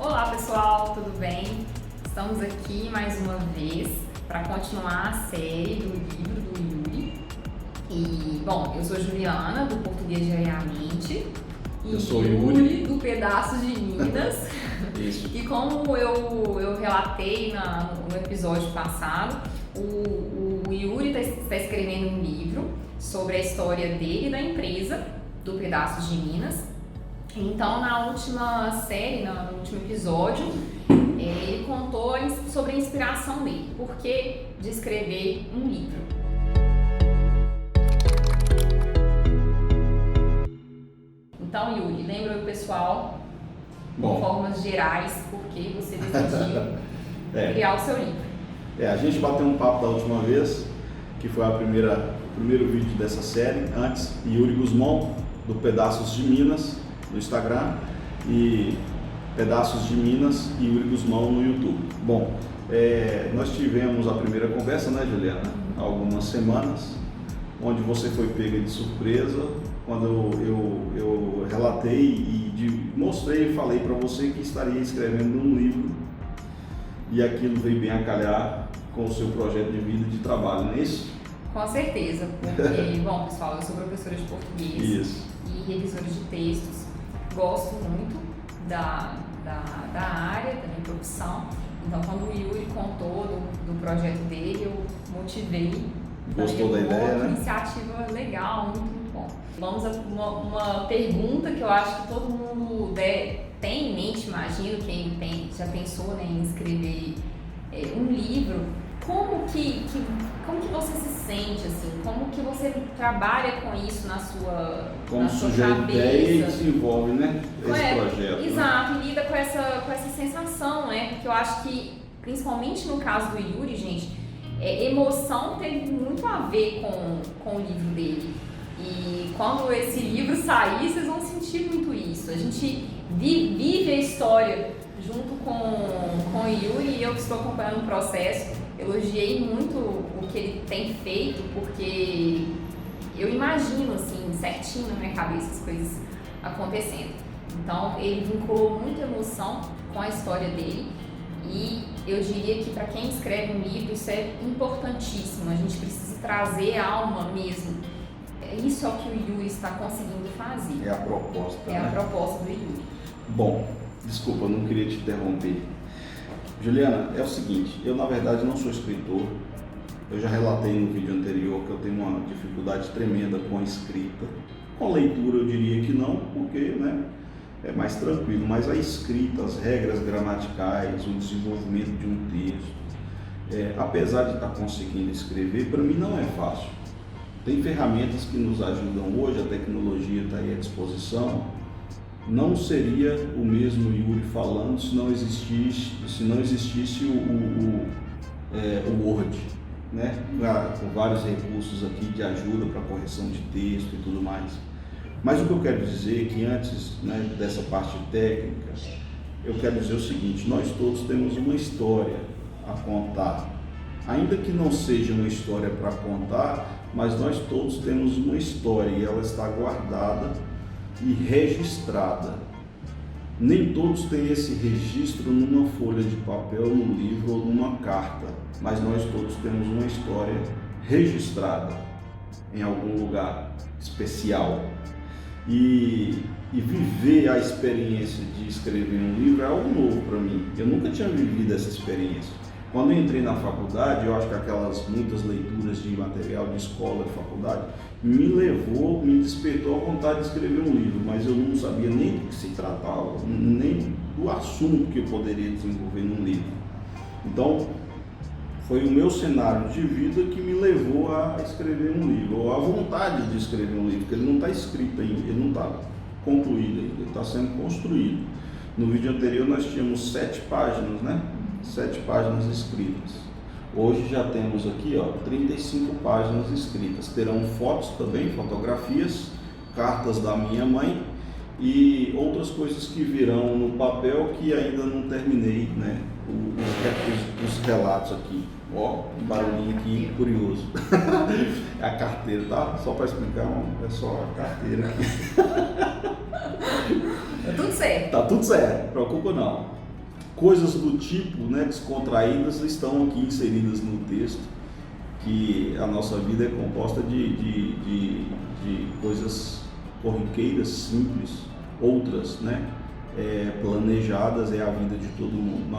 Olá pessoal, tudo bem? Estamos aqui mais uma vez para continuar a série do livro do Yuri. E, bom, eu sou Juliana, do Português Diariamente. E eu sou Yuri, do Pedaços de Minas. Isso. E como eu relatei no episódio passado, o Yuri está escrevendo um livro sobre a história dele e da empresa do Pedaços de Minas. Então, na última série, no último episódio, ele contou sobre a inspiração dele, por que de escrever um livro. Então, Yuri, lembra o pessoal, de formas gerais, por que você decidiu criar o seu livro. A gente bateu um papo da última vez, que foi o primeiro vídeo dessa série, antes, Yuri Guzmão, do Pedaços de Minas, no Instagram, e Pedaços de Minas e Yuri Guzmão no YouTube. Bom, nós tivemos a primeira conversa, né, Juliana? Há algumas semanas, onde você foi pega de surpresa, quando eu relatei e mostrei e falei para você que estaria escrevendo um livro, e aquilo veio bem a calhar com o seu projeto de vida e de trabalho, não é isso? Com certeza, porque, bom, pessoal, eu sou professora de português e revisora de textos. Gosto muito da área, da minha profissão. Então, quando o Yuri contou do projeto dele, eu motivei. Gostou da ideia, né? Iniciativa legal, muito bom. Vamos a uma pergunta que eu acho que todo mundo tem em mente, imagino, quem já pensou, né, em escrever um livro. Como que você se sente, assim? Como que você trabalha com isso na sua cabeça? Ideia e desenvolve, né, esse projeto. Exato, né? E lida com essa sensação, né? Porque eu acho que, principalmente no caso do Yuri, gente, emoção teve muito a ver com o livro dele. E quando esse livro sair, vocês vão sentir muito isso. A gente vive a história junto com o Yuri, e eu que estou acompanhando o processo. Elogiei muito o que ele tem feito, porque eu imagino, assim, certinho na minha cabeça as coisas acontecendo. Então, ele vinculou muita emoção com a história dele, e eu diria que para quem escreve um livro isso é importantíssimo. A gente precisa trazer a alma mesmo. Isso é o que o Yuri está conseguindo fazer. É a proposta, a proposta do Yuri. Bom, desculpa, eu não queria te interromper. Juliana, é o seguinte, eu na verdade não sou escritor. Eu já relatei no vídeo anterior que eu tenho uma dificuldade tremenda com a escrita. Com leitura eu diria que não, porque, né, é mais tranquilo, mas a escrita, as regras gramaticais, o desenvolvimento de um texto, apesar de estar conseguindo escrever, para mim não é fácil. Tem ferramentas que nos ajudam hoje, a tecnologia está aí à disposição. Não seria o mesmo Yuri falando se não existisse o Word, né? Com vários recursos aqui de ajuda para correção de texto e tudo mais. Mas o que eu quero dizer é que antes, né, dessa parte técnica, eu quero dizer o seguinte: nós todos temos uma história a contar. Ainda que não seja uma história para contar, mas nós todos temos uma história e ela está guardada e registrada. Nem todos têm esse registro numa folha de papel, num livro ou numa carta, mas nós todos temos uma história registrada em algum lugar especial. E viver a experiência de escrever um livro é algo novo para mim. Eu nunca tinha vivido essa experiência. Quando eu entrei na faculdade, eu acho que aquelas muitas leituras de material de escola, de faculdade, me despertou a vontade de escrever um livro, mas eu não sabia nem do que se tratava, nem do assunto que eu poderia desenvolver num livro. Então, foi o meu cenário de vida que me levou a escrever um livro, ou a vontade de escrever um livro, porque ele não está escrito ainda, ele não está concluído ainda, ele está sendo construído. No vídeo anterior nós tínhamos 7 páginas, né? 7 páginas escritas. Hoje já temos aqui, 35 páginas escritas. Terão fotos também, fotografias, cartas da minha mãe e outras coisas que virão no papel que ainda não terminei, né? Os relatos aqui. Um barulhinho aqui curioso. É a carteira, tá? Só para explicar, é só a carteira aqui. Tá tudo certo. Tá tudo certo, preocupa não. coisas do tipo, né, descontraídas estão aqui inseridas no texto, que a nossa vida é composta de coisas corriqueiras, simples, outras, né, planejadas, é a vida de todo mundo.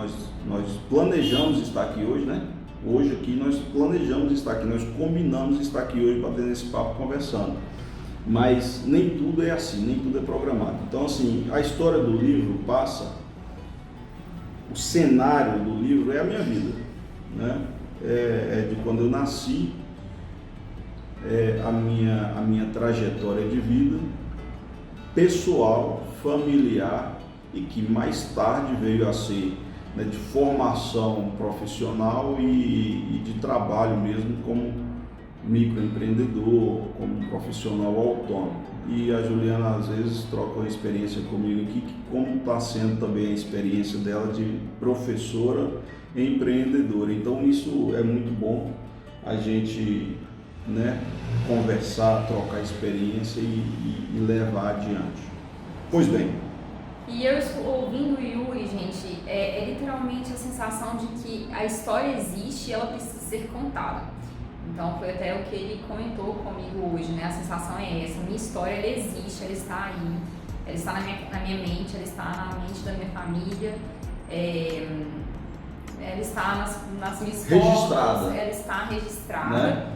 Nós planejamos estar aqui hoje, né? Hoje aqui nós planejamos estar aqui, nós combinamos estar aqui hoje para ter esse papo conversando. Mas nem tudo é assim, nem tudo é programado. Então, assim, a história do livro passa, o cenário do livro é a minha vida, né? É de quando eu nasci, a minha trajetória de vida, pessoal, familiar, e que mais tarde veio a ser, né, de formação profissional e de trabalho mesmo como microempreendedor, como profissional autônomo. E a Juliana às vezes troca uma experiência comigo aqui, que como está sendo também a experiência dela de professora e empreendedora. Então isso é muito bom, a gente, né, conversar, trocar experiência e levar adiante. Pois bem. E eu ouvindo o Yuri, gente, é literalmente a sensação de que a história existe e ela precisa ser contada. Então foi até o que ele comentou comigo hoje, né? A sensação é essa, minha história ela existe, ela está aí, ela está na minha mente, ela está na mente da minha família, ela está nas minhas fotos, ela está registrada, né?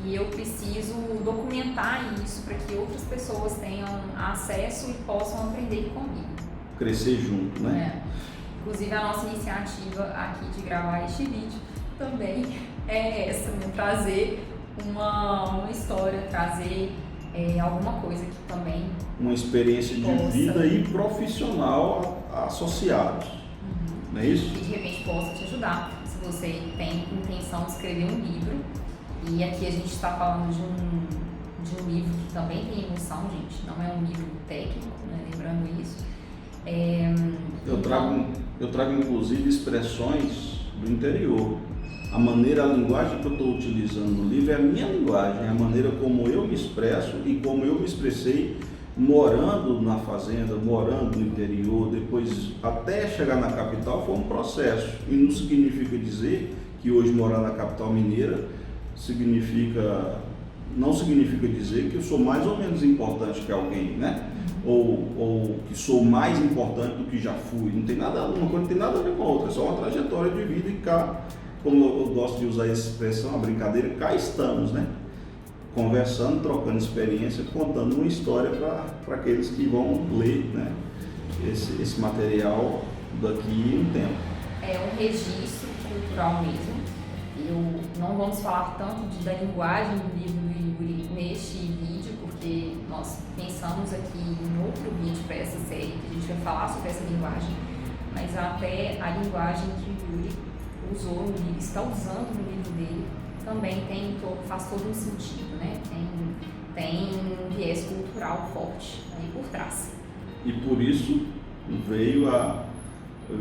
E eu preciso documentar isso para que outras pessoas tenham acesso e possam aprender comigo. Crescer junto, né? Inclusive a nossa iniciativa aqui de gravar este vídeo também é essa, né? Trazer uma história, trazer alguma coisa que também... Uma experiência de vida e profissional associados, não é isso? Que de repente possa te ajudar, se você tem intenção de escrever um livro. E aqui a gente está falando de um livro que também tem emoção, gente, não é um livro técnico, né? Lembrando isso. Eu trago inclusive expressões do interior. A linguagem que eu estou utilizando no livro é a minha linguagem, é a maneira como eu me expresso e como eu me expressei morando na fazenda, morando no interior, depois até chegar na capital foi um processo. E não significa dizer que hoje morar na capital mineira não significa dizer que eu sou mais ou menos importante que alguém, né? Ou que sou mais importante do que já fui. Uma coisa não tem nada a ver com a outra, é só uma trajetória de vida e cá, como eu gosto de usar essa expressão, a brincadeira, cá estamos, né? Conversando, trocando experiência, contando uma história para aqueles que vão ler, né, esse material daqui a um tempo. É um registro cultural mesmo. Não vamos falar tanto da linguagem do livro do Yuri neste vídeo, porque nós pensamos aqui em outro vídeo para essa série, que a gente vai falar sobre essa linguagem, mas até a linguagem que o Yuri usou no livro, está usando no livro dele, também faz todo um sentido, né? Tem um viés cultural forte aí por trás. E por isso veio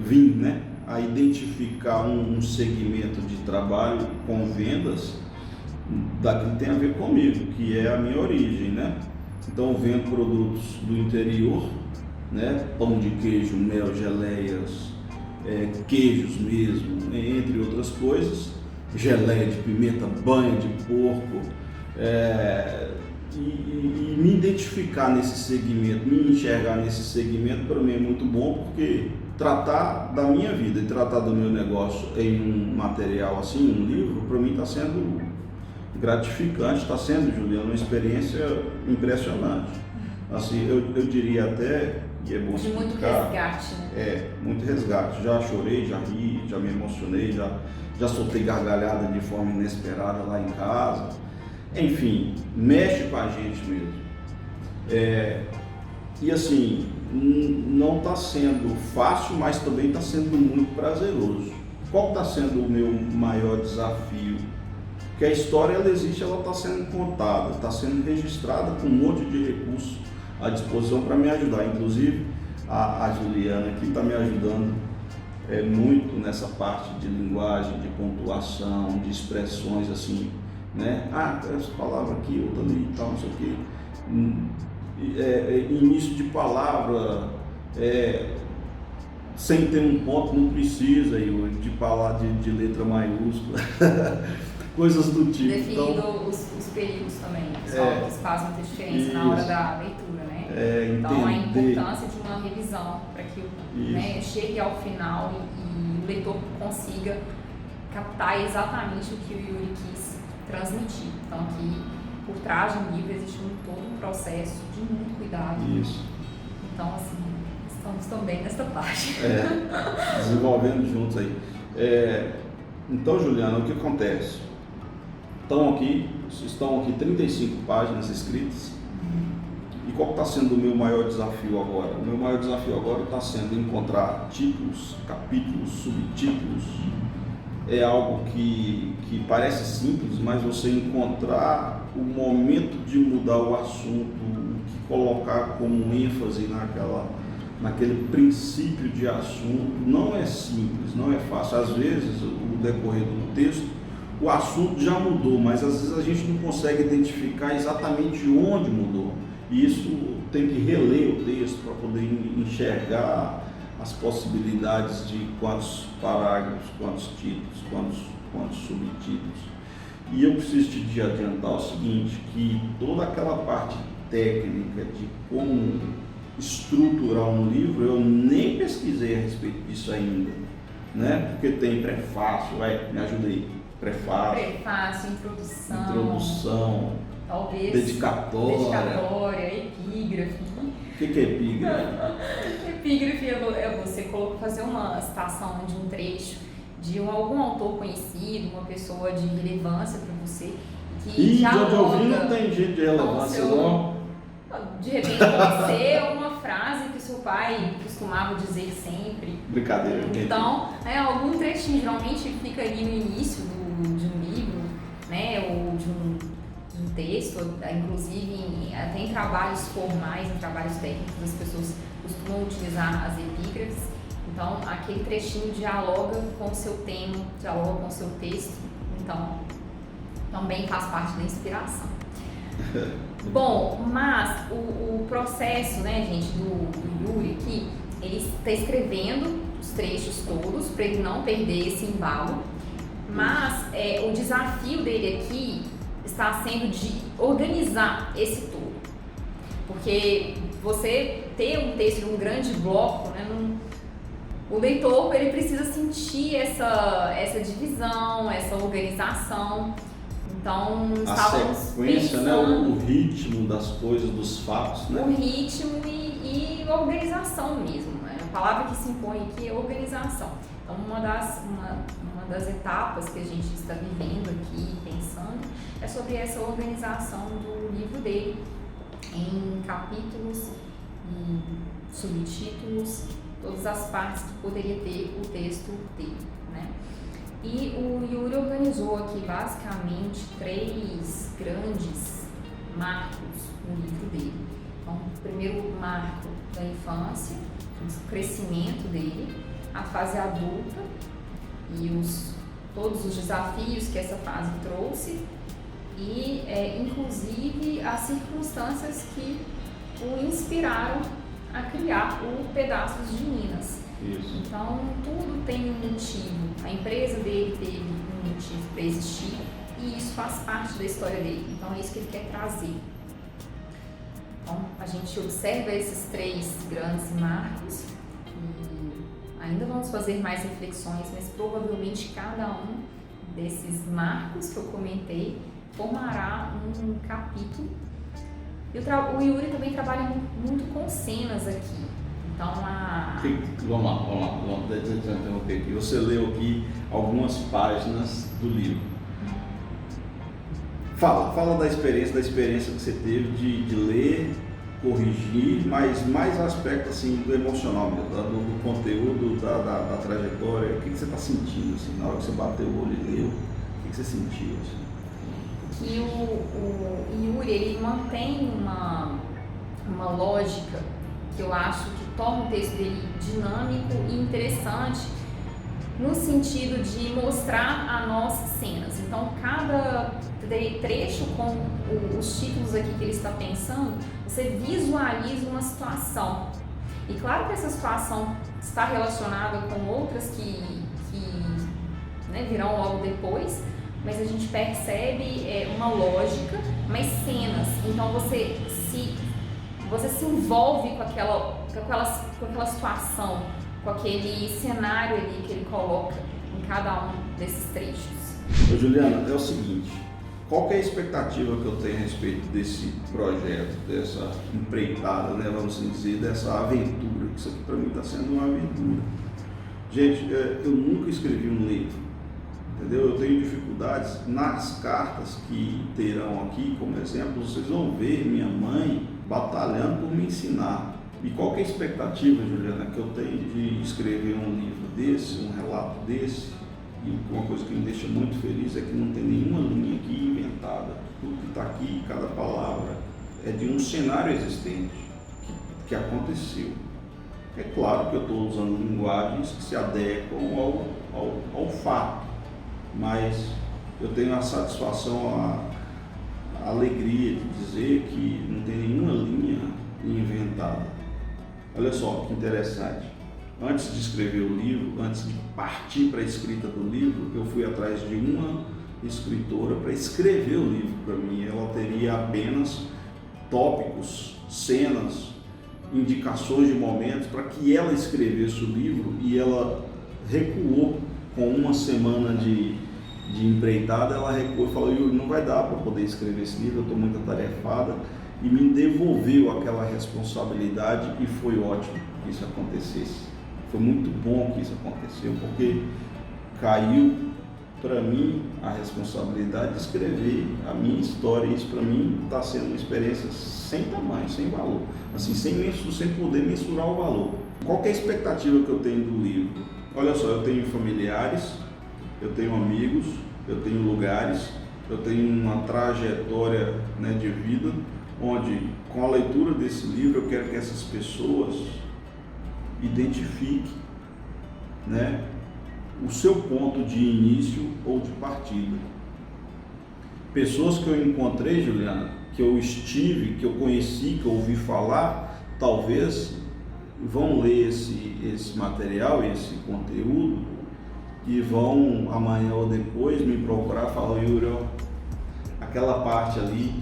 vir, né, a identificar um segmento de trabalho com vendas daquilo que tem a ver comigo, que é a minha origem, né? Então eu vendo produtos do interior, né? Pão de queijo, mel, geleias, queijos mesmo, entre outras coisas, geleia de pimenta, banha de porco, e me identificar nesse segmento, me enxergar nesse segmento, para mim é muito bom, porque tratar da minha vida e tratar do meu negócio em um material assim, um livro, para mim está sendo gratificante, está sendo, Juliana, uma experiência impressionante. Assim, eu diria até, e é bom explicar, muito resgate, né? Muito resgate. Já chorei, já ri, já me emocionei, já soltei gargalhada de forma inesperada lá em casa. Enfim, mexe com a gente mesmo. E assim, não está sendo fácil, mas também está sendo muito prazeroso. Qual está sendo o meu maior desafio? Que a história ela existe, ela está sendo contada, está sendo registrada com um monte de recursos à disposição para me ajudar. Inclusive, a Juliana aqui está me ajudando muito nessa parte de linguagem, de pontuação, de expressões assim, né? Essa palavra aqui, outra ali, tal, não sei o quê. Início de palavra, sem ter um ponto, não precisa, Yuri, de falar de letra maiúscula, coisas do tipo. Definindo então, os períodos também, pessoal, que fazem muita diferença na hora da leitura, né? Então, a importância de uma revisão para que né, chegue ao final e o leitor consiga captar exatamente o que o Yuri quis transmitir. Então, aqui, por trás do livro, existe todo um processo de muito cuidado. Isso. Então, assim, estamos também nesta parte. Desenvolvendo juntos aí. Então, Juliana, o que acontece? Estão aqui 35 páginas escritas. E qual está sendo o meu maior desafio agora? O meu maior desafio agora está sendo encontrar títulos, capítulos, subtítulos. É algo que parece simples, mas você encontrar o momento de mudar o assunto, que colocar como ênfase naquele princípio de assunto, não é simples, não é fácil. Às vezes, no decorrer do texto, o assunto já mudou, mas às vezes a gente não consegue identificar exatamente onde mudou. E isso tem que reler o texto para poder enxergar as possibilidades de quantos parágrafos, quantos títulos, quantos subtítulos. E eu preciso te adiantar o seguinte, que toda aquela parte técnica de como estruturar um livro, eu nem pesquisei a respeito disso ainda, né? Porque tem prefácio, me ajuda aí, prefácio, introdução, talvez dedicatória, epígrafe. O que é epígrafe? Epígrafe é você fazer uma citação de um trecho de algum autor conhecido, uma pessoa de relevância para você. Que já de onde eu vi não tem jeito de relevância, não. De repente pode ser uma frase que seu pai costumava dizer sempre. Brincadeira. Então, algum trechinho geralmente fica ali no início de um livro, né, ou de um texto, inclusive até em trabalhos formais, em trabalhos técnicos, as pessoas costumam utilizar as epígrafes. Então, aquele trechinho dialoga com o seu tema, dialoga com o seu texto, então também faz parte da inspiração. Bom, mas o processo, né, gente, do Yuri aqui, ele está escrevendo os trechos todos para ele não perder esse embalo, mas o desafio dele aqui está sendo de organizar esse todo, porque você ter um texto de um grande bloco, né, o leitor ele precisa sentir essa divisão, essa organização. Então, a sequência, né, o ritmo das coisas, dos fatos, né? O ritmo e a organização mesmo, né? A palavra que se impõe aqui é organização. Então, uma das etapas que a gente está vivendo aqui, pensando, é sobre essa organização do livro dele, em capítulos e subtítulos, todas as partes que poderia ter o texto dele, né? E o Yuri organizou aqui basicamente 3 grandes marcos no livro dele. Então, o primeiro marco da infância, o crescimento dele, a fase adulta e todos os desafios que essa fase trouxe e, inclusive, as circunstâncias que o inspiraram a criar o Pedaços de Minas. Isso. Então, tudo tem um motivo. A empresa dele teve um motivo para existir e isso faz parte da história dele. Então, é isso que ele quer trazer. Então, a gente observa esses 3 grandes marcos e ainda vamos fazer mais reflexões, mas provavelmente cada um desses marcos que eu comentei formará um capítulo. E o Yuri também trabalha muito com cenas aqui. Então, vamos lá, deixa eu interromper aqui. Você leu aqui algumas páginas do livro. Fala da experiência que você teve de ler, corrigir, mas mais aspecto assim, do emocional mesmo, do conteúdo, da trajetória. O que você está sentindo assim, na hora que você bateu o olho e leu? O que você sentiu? Assim? Que o Yuri ele mantém uma lógica que eu acho que torna o texto dele dinâmico e interessante no sentido de mostrar a nós cenas. Então, cada trecho com os títulos aqui que ele está pensando, você visualiza uma situação. E claro que essa situação está relacionada com outras que né, virão logo depois, mas a gente percebe uma lógica, mas cenas. Então você se envolve com aquela situação, com aquele cenário ali que ele coloca em cada um desses trechos. Ô Juliana, é o seguinte, qual que é a expectativa que eu tenho a respeito desse projeto, dessa empreitada, né, vamos dizer, dessa aventura? Isso aqui para mim está sendo uma aventura. Gente, eu nunca escrevi um livro, entendeu? Eu tenho dificuldades nas cartas que terão aqui, como exemplo, vocês vão ver minha mãe batalhando por me ensinar. E qual que é a expectativa, Juliana, que eu tenho de escrever um livro desse, um relato desse? E uma coisa que me deixa muito feliz é que não tem nenhuma linha aqui inventada. Tudo que está aqui, cada palavra, é de um cenário existente que aconteceu. É claro que eu estou usando linguagens que se adequam ao fato, mas eu tenho a satisfação, a alegria de dizer que não tem nenhuma linha inventada. Olha só que interessante. Antes de escrever o livro, antes de partir para a escrita do livro, eu fui atrás de uma escritora para escrever o livro para mim. Ela teria apenas tópicos, cenas, indicações de momentos para que ela escrevesse o livro, e ela recuou com uma semana de empreitada. Ela recuou e falou: Yuri, não vai dar para poder escrever esse livro, eu estou muito atarefada, e me devolveu aquela responsabilidade, e foi ótimo que isso acontecesse. Foi muito bom que isso aconteceu, porque caiu para mim a responsabilidade de escrever a minha história, e isso para mim está sendo uma experiência sem tamanho, sem valor, assim, sem poder mensurar o valor. Qual que é a expectativa que eu tenho do livro? Olha só, eu tenho familiares, eu tenho amigos, eu tenho lugares, eu tenho uma trajetória, né, de vida, onde com a leitura desse livro eu quero que essas pessoas identifiquem, né, o seu ponto de início ou de partida. Pessoas que eu encontrei, Juliana, que eu estive, que eu conheci, que eu ouvi falar, talvez vão ler esse material, esse conteúdo, e vão amanhã ou depois me procurar e falar: Yuri, aquela parte ali,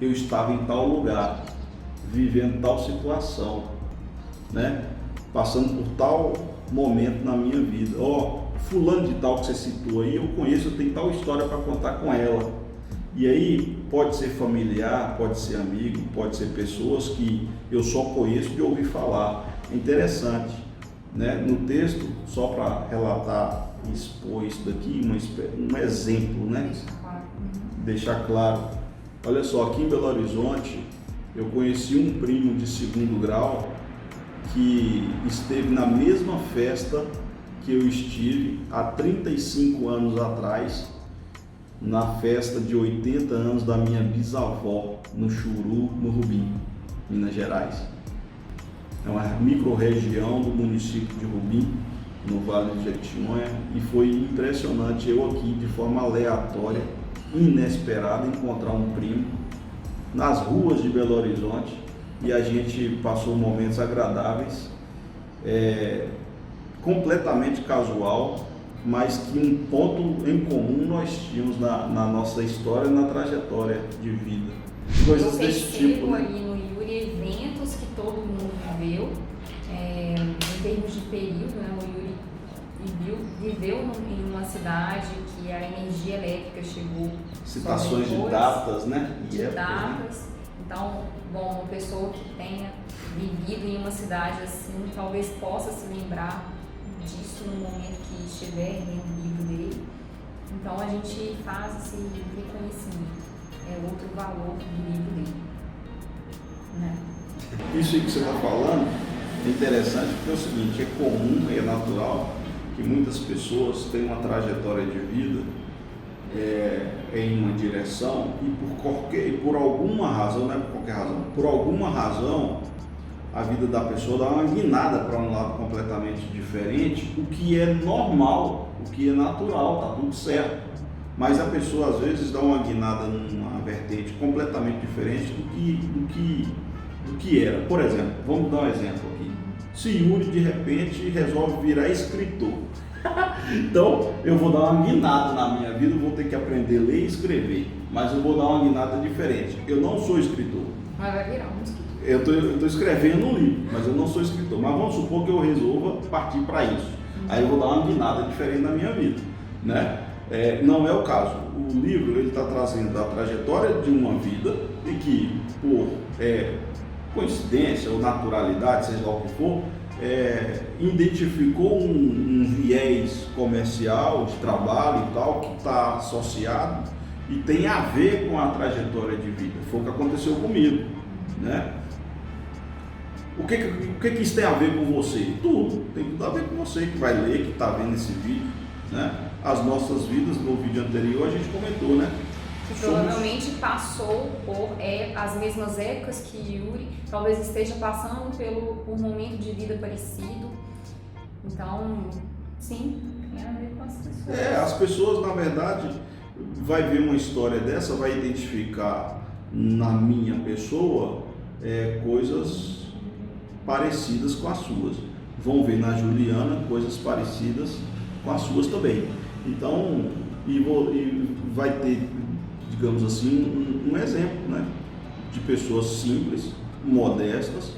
eu estava em tal lugar, vivendo tal situação, né? Passando por tal momento na minha vida. Fulano de tal que você citou aí, eu conheço, eu tenho tal história para contar com ela. E aí pode ser familiar, pode ser amigo, pode ser pessoas que eu só conheço de ouvir falar. É interessante, né? No texto, só para relatar e expor isso daqui, um exemplo, né? Deixar claro. Olha só, aqui em Belo Horizonte, eu conheci um primo de segundo grau que esteve na mesma festa que eu estive há 35 anos atrás, na festa de 80 anos da minha bisavó, no Churu, no Rubim, Minas Gerais. É uma micro-região do município de Rubim, no Vale de Jequitinhonha, e foi impressionante eu aqui, de forma aleatória, inesperada, encontrar um primo nas ruas de Belo Horizonte, e a gente passou momentos agradáveis, completamente casual, mas que um ponto em comum nós tínhamos na nossa história e na trajetória de vida. Coisas desse tipo, né? Ali no Yuri, eventos que todo mundo viveu, em termos de período, né? O Yuri viveu em uma cidade que a energia elétrica chegou. Citações de datas, né? De datas. Então, bom, uma pessoa que tenha vivido em uma cidade assim, talvez possa se lembrar disso no momento que estiver lendo o livro dele. Então, a gente faz esse reconhecimento. É outro valor do livro dele, né? Isso aí que você está falando é interessante, porque é o seguinte: é comum e é natural que muitas pessoas tenham uma trajetória de vida em uma direção, e por alguma razão, não é por qualquer razão, por alguma razão a vida da pessoa dá uma guinada para um lado completamente diferente, o que é normal, o que é natural, tá tudo certo. Mas a pessoa às vezes dá uma guinada numa vertente completamente diferente do que era. Por exemplo, vamos dar um exemplo aqui. se Yuri de repente resolve virar escritor. Então eu vou dar uma guinada na minha vida, vou ter que aprender a ler e escrever, mas eu vou dar uma guinada diferente. Eu não sou escritor. Mas vai virar um escritor. Eu estou escrevendo um livro, mas eu não sou escritor. Mas vamos supor que eu resolva partir para isso. Aí eu vou dar uma guinada diferente na minha vida, né? Não é o caso. O livro ele está trazendo a trajetória de uma vida e que, por coincidência ou naturalidade, seja lá o que for, identificou um viés comercial de trabalho e tal que está associado e tem a ver com a trajetória de vida. Foi o que aconteceu comigo, né? O que isso tem a ver com você? Tudo, tem tudo a ver com você que vai ler, que está vendo esse vídeo, né? As nossas vidas, no vídeo anterior a gente comentou, né? Provavelmente passou por as mesmas épocas que Yuri, talvez esteja passando por um momento de vida parecido. Então, sim, tem a ver com as pessoas. As pessoas, na verdade, vai ver uma história dessa, vai identificar na minha pessoa coisas parecidas com as suas. Vão ver na Juliana coisas parecidas com as suas também. Então, e vai ter, digamos assim, um exemplo, né, de pessoas simples, modestas,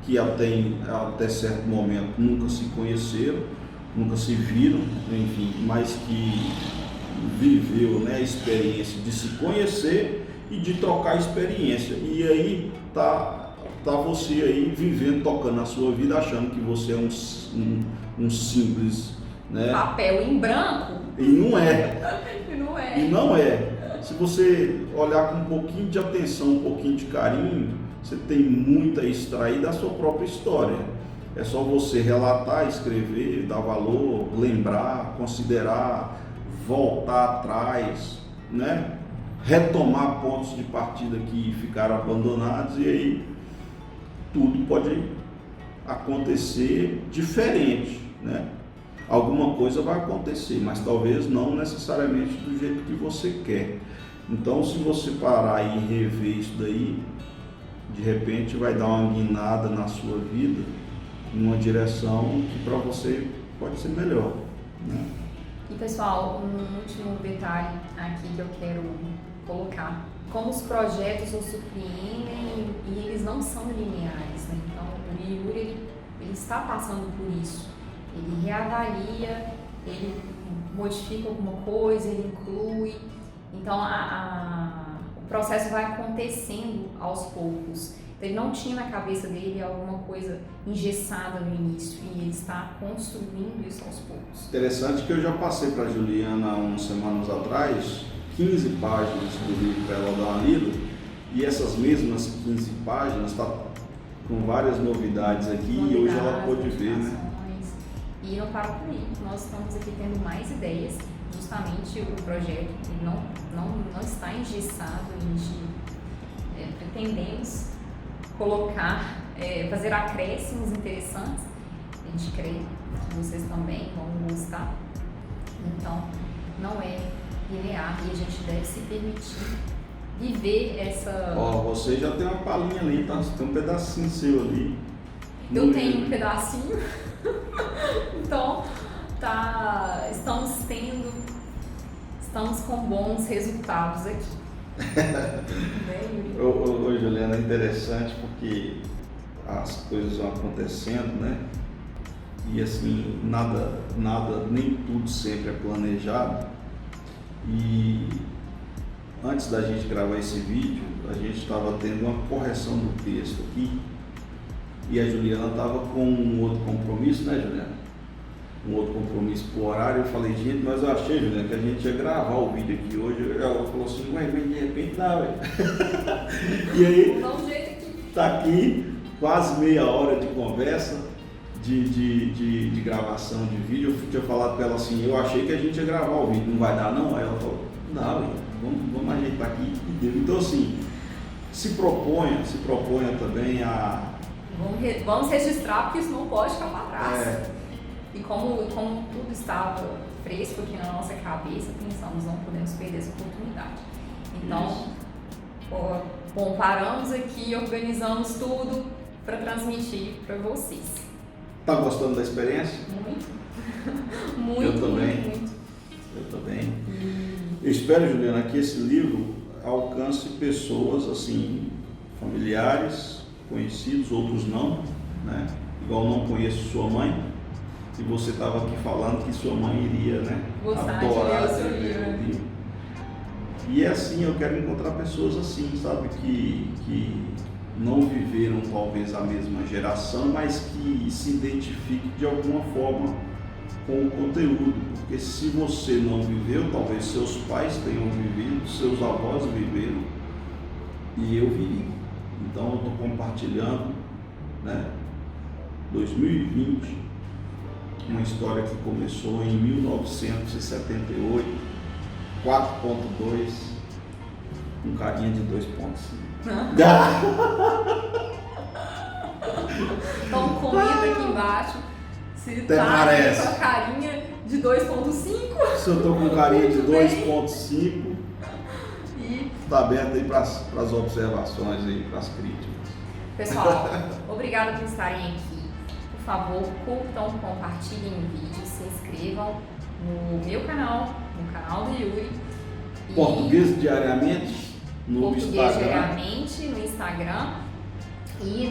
que até certo momento nunca se conheceram, nunca se viram, enfim, mas que viveu, né, a experiência de se conhecer e de trocar experiência. E aí tá você aí vivendo, tocando a sua vida, achando que você é um simples, né, papel em branco. E não é. E não é. Se você olhar com um pouquinho de atenção, um pouquinho de carinho, você tem muito a extrair da sua própria história. É só você relatar, escrever, dar valor, lembrar, considerar, voltar atrás, né? Retomar pontos de partida que ficaram abandonados, e aí tudo pode acontecer diferente, né? Alguma coisa vai acontecer, mas talvez não necessariamente do jeito que você quer. Então, se você parar e rever isso daí, de repente vai dar uma guinada na sua vida, numa direção que para você pode ser melhor, né? E pessoal, um último detalhe aqui que eu quero colocar: como os projetos nos surpreendem e eles não são lineares, né? Então, o Yuri ele está passando por isso. Ele reavalia, ele modifica alguma coisa, ele inclui. Então, o processo vai acontecendo aos poucos. Então, ele não tinha na cabeça dele alguma coisa engessada no início e ele está construindo isso aos poucos. Interessante que eu já passei para a Juliana umas semanas atrás 15 páginas do livro para ela dar uma lida, e essas mesmas 15 páginas tá com várias novidades aqui e hoje ela pôde ver, né? E não para por aí, nós estamos aqui tendo mais ideias. Justamente o projeto não está engessado, a gente pretendemos colocar, fazer acréscimos interessantes. A gente crê que vocês também vão gostar. Então, não é linear e a gente deve se permitir viver essa... Você já tem uma palhinha ali, tá? Tem um pedacinho seu ali. Eu tenho um pedacinho. Então, estamos com bons resultados aqui. Ô, Juliana, é interessante porque as coisas vão acontecendo, né? E assim, nada, nem tudo sempre é planejado. E antes da gente gravar esse vídeo, a gente estava tendo uma correção do texto aqui. E a Juliana estava com um outro compromisso, né, Juliana? Um outro compromisso por horário. Eu falei, gente, mas eu achei, Juliana, que a gente ia gravar o vídeo aqui hoje. Ela falou assim, ué, mas de repente dá, ué. E aí, tá aqui quase meia hora de conversa, de gravação de vídeo. Eu tinha falado para ela assim, eu achei que a gente ia gravar o vídeo, não vai dar não? Aí ela falou, não, ué, vamos ajeitar aqui. Então assim, se proponha também a... Vamos registrar, porque isso não pode ficar para trás. E como tudo estava fresco aqui na nossa cabeça, pensamos, não podemos perder essa oportunidade. Então, paramos aqui, organizamos tudo para transmitir para vocês. Tá gostando da experiência? Muito. Muito, Eu também. muito. Eu também. Eu espero, Juliana, que esse livro alcance pessoas assim, familiares, conhecidos, outros não, né? Igual não conheço sua mãe, e você estava aqui falando que sua mãe iria, né? Gostar de adorar ler o seu ler o livro. livro. E é assim, eu quero encontrar pessoas assim, sabe, que não viveram talvez a mesma geração, mas que se identifiquem de alguma forma com o conteúdo, porque se você não viveu, talvez seus pais tenham vivido, seus avós viveram, e eu vivi. Então eu estou compartilhando, né, 2020, uma história que começou em 1978, 4.2, com carinha de 2.5. Então comenta aqui embaixo se Até tá parece. com a carinha de 2.5 Se eu estou com carinha de Muito bem. 2.5, e está aberto aí para as observações aí, para as críticas. pessoal, obrigada por estarem aqui. Por favor, curtam, compartilhem o vídeo, se inscrevam no meu canal, no canal do Yuri. E Português diariamente no Português Instagram. diariamente no Instagram e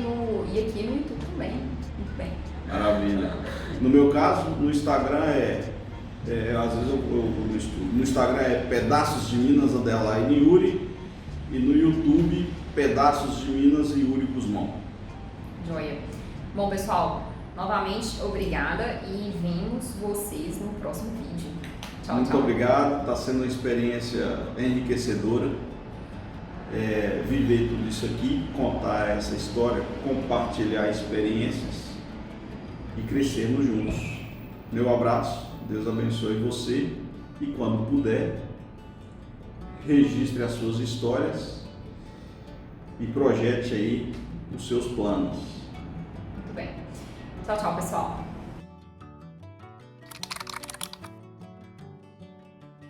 aqui no YouTube também. Muito bem. Maravilha. No meu caso, no Instagram às vezes eu estudo. No Instagram é Pedaços de Minas _ Yuri e no YouTube Pedaços de Minas e Yuri Guzmão. Joia. Bom, pessoal, novamente obrigada e vemos vocês no próximo vídeo. Tchau, Muito tchau. obrigado, está sendo uma experiência enriquecedora. Viver tudo isso aqui, contar essa história, compartilhar experiências e crescermos juntos. Meu abraço, Deus abençoe você e quando puder, registre as suas histórias e projete aí os seus planos. Muito bem. Tchau, tchau, pessoal.